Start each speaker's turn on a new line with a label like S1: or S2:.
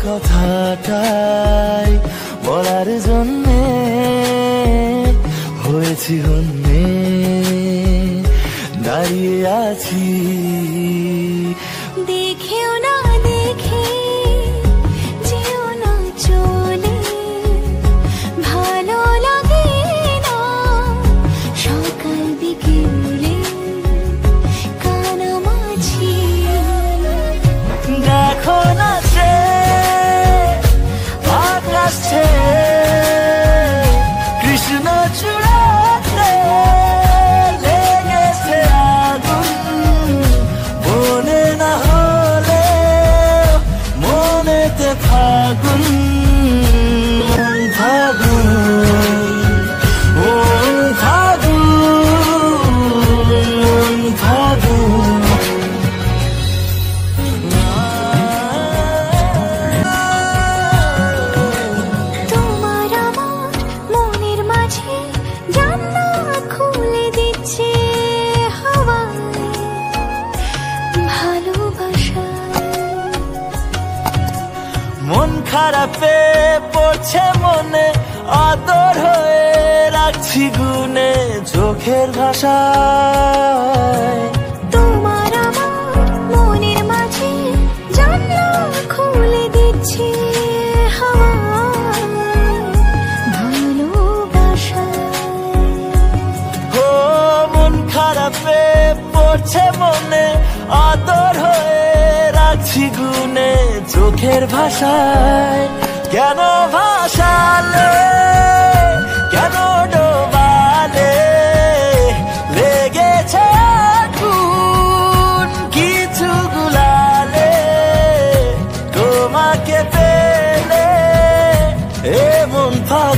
S1: কথাটাই বলার জন্যে হয়েছি হন্যে দাঁড়িয়ে আছি।
S2: দেখেও না দেখে যেও না চলে, ভালো লাগে না সকাল বিকেলে কানামাছি।
S1: দেখো না সে আকাশ ছেয়ে কৃষ্ণ চূড়াতে লেগেছে আগুন, মনে না হলে মনেতে ফাগুন ফাগুন ফাগুন ফাগুন।
S2: তোমার আমার মনের মাঝে জানলা খুলে দিচ্ছে হাওয়ায় ভালোবাসা।
S1: মন খারাপে পড়ছে মনে আদর হয়ে রাখছি গুনে চোখের ভাষায়।
S2: তোমার আমার মনের মাঝে জানলা খুলে দিচ্ছে হাওয়ায় ভালোবাসায়।
S1: ও মন খারাপে পড়ছে মনে আদর হয়ে রাখছি গুনে চোখের ভাষায়। কেন ভাষালে কেন ডোবালে লেগেছে আগুন কিছু গুলালে, তোমাকে পেলে এমন ফাগুন।